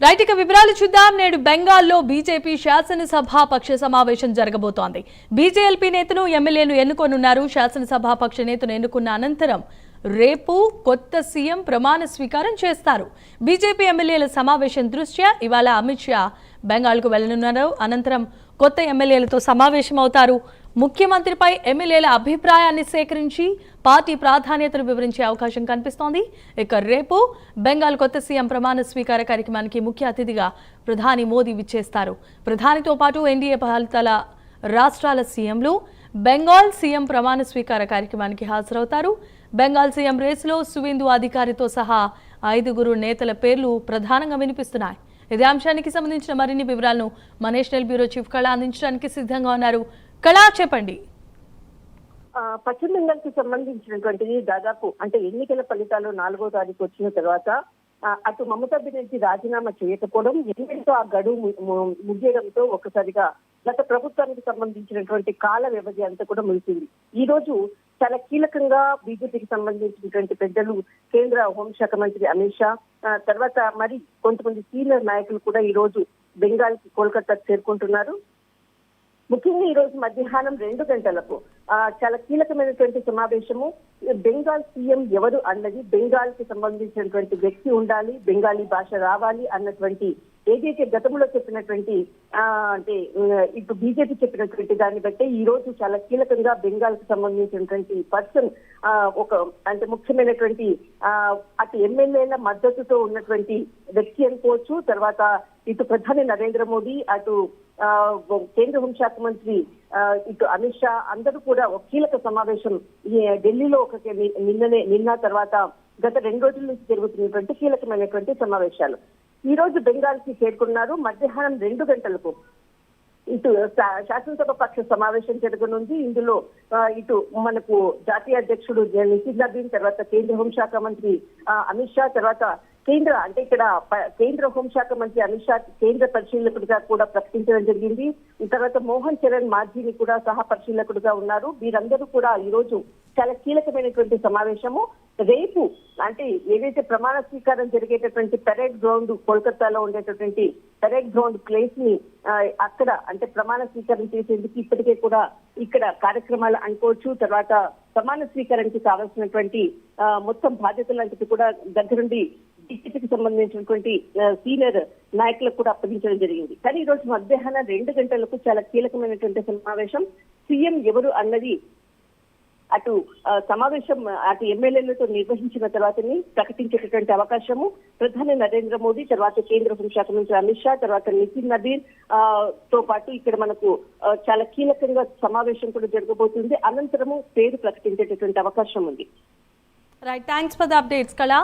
Right ఇక వివరాలు చూద్దాం. నేడు బెంగాల్లో బీజేపీ శాసనసభాపక్ష సమావేశం జరగబోతోంది. బీజేఎల్పీ నేతను ఎమ్మెల్యేను ఎన్నుకోనున్నారు. శాసనసభాపక్ష నేతను ఎన్నుకున్న అనంతరం రేపు కొత్త సీఎం ప్రమాణ స్వీకారం చేస్తారు. బీజేపీ ఎమ్మెల్యేల సమావేశం దృష్ట్యా ఇవాళ అమిత్ షా బెంగాల్కు వెళ్లనున్నారు. అనంతరం కొత్త ఎమ్మెల్యేలతో సమావేశమవుతారు. ముఖ్యమంత్రిపై ఎమ్మెల్యేల అభిప్రాయాన్ని సేకరించి పార్టీ ప్రాధాన్యతను వివరించే అవకాశం కనిపిస్తోంది. ఇక రేపు బెంగాల్ కొత్త సీఎం ప్రమాణ స్వీకార కార్యక్రమానికి ముఖ్య అతిథిగా ప్రధాని మోదీ విచ్చేస్తారు. ప్రధానితో పాటు ఎన్డీఏ పాలిత రాష్ట్రాల సీఎంలు బెంగాల్ సీఎం ప్రమాణ స్వీకార కార్యక్రమానికి హాజరవుతారు. బెంగాల్ సీఎం రేసులో సువేందు అధికారితో సహా 5 నేతల పేర్లు ప్రధానంగా వినిపిస్తున్నాయి. ఇదే అంశానికి సంబంధించిన మరిన్ని వివరాలను మా నేషనల్ బ్యూరో చీఫ్ కళ అందించడానికి సిద్ధంగా ఉన్నారు. కళ, చెప్పండి. పశ్చిమ బెంగాల్కి సంబంధించినటువంటిది దాదాపు అంటే ఎన్నికల ఫలితాలు 4వ తారీఖు వచ్చిన తర్వాత అటు మమతా బెనర్జీ రాజీనామా చేయకపోవడం, ఎన్నికలతో ఆ గడువు ముగియడంతో ఒక్కసారిగా గత ప్రభుత్వానికి సంబంధించినటువంటి కాల వ్యవధి అంతా కూడా ముగిసింది. ఈ రోజు చాలా కీలకంగా బీజేపీకి సంబంధించినటువంటి పెద్దలు, కేంద్ర హోంశాఖ మంత్రి అమిత్ షా, తర్వాత మరి కొంతమంది సీనియర్ నాయకులు కూడా ఈ రోజు బెంగాల్ కి కోల్కతా చేరుకుంటున్నారు. ముఖ్యంగా ఈ రోజు మధ్యాహ్నం 2 గంటలకు చాలా కీలకమైనటువంటి సమావేశము. బెంగాల్ సీఎం ఎవరు అన్నది, బెంగాల్ కి సంబంధించినటువంటి వ్యక్తి ఉండాలి, బెంగాలీ భాష రావాలి అన్నటువంటి ఏదైతే గతంలో చెప్పినటువంటి అంటే ఇప్పుడు బీజేపీ చెప్పినటువంటి దాన్ని బట్టి ఈ రోజు చాలా కీలకంగా బెంగాల్ కి సంబంధించినటువంటి పర్సన్ ఒక అంటే ముఖ్యమైనటువంటి అటు ఎమ్మెల్యేల మద్దతుతో ఉన్నటువంటి వ్యక్తి అనుకోవచ్చు. తర్వాత ఇటు ప్రధాని నరేంద్ర మోదీ, అటు కేంద్ర హోంశాఖ మంత్రి ఇటు అమిత్ షా అందరూ కూడా ఒక కీలక సమావేశం ఢిల్లీలో నిన్న తర్వాత గత 2 రోజుల నుంచి జరుగుతున్నటువంటి కీలకమైనటువంటి సమావేశాలు ఈ రోజు బెంగాల్ కి చేరుకున్నారు. మధ్యాహ్నం 2 గంటలకు ఇటు శాసనసభ పక్ష సమావేశం జరగనుంది. ఇందులో ఇటు మనకు జాతీయ అధ్యక్షుడు నితిన్ నబీన్, తర్వాత కేంద్ర హోంశాఖ మంత్రి అమిత్ షా, తర్వాత కేంద్ర హోంశాఖ మంత్రి అమిత్ షా కేంద్ర పరిశీలకుడిగా కూడా ప్రకటించడం జరిగింది. తర్వాత మోహన్ చరణ్ మాఝీని కూడా సహ పరిశీలకుడిగా ఉన్నారు. వీరందరూ కూడా ఈ రోజు చాలా కీలకమైనటువంటి సమావేశము. రేపు అంటే ఏదైతే ప్రమాణ స్వీకారం జరిగేటటువంటి పెరేడ్ గ్రౌండ్, కోల్కతాలో ఉండేటటువంటి పెరేడ్ గ్రౌండ్ ప్లేస్ ని అక్కడ అంటే ప్రమాణ స్వీకారం చేసేందుకు ఇప్పటికే కూడా ఇక్కడ కార్యక్రమాలు అనుకోవచ్చు. తర్వాత ప్రమాణ స్వీకారానికి కావాల్సినటువంటి మొత్తం బాధ్యతలంటివి కూడా దగ్గరుండి బీజేపీకి సంబంధించినటువంటి సీనియర్ నాయకులకు కూడా అప్పగించడం జరిగింది. కానీ ఈ రోజు మధ్యాహ్నం 2 గంటలకు చాలా కీలకమైనటువంటి సమావేశం. సీఎం ఎవరు అన్నది అటు సమావేశం అటు ఎమ్మెల్యేలతో నిర్వహించిన తర్వాతని ప్రకటించేటటువంటి అవకాశము ప్రధాని నరేంద్ర మోదీ, తర్వాత కేంద్ర హోంశాఖ మంత్రి అమిత్ షా, తర్వాత నితిన్ నబీన్ తో పాటు ఇక్కడ మనకు చాలా కీలకంగా సమావేశం కూడా జరగబోతుంది. అనంతరము పేరు ప్రకటించేటటువంటి అవకాశం ఉంది. Right, thanks for the updates కళ.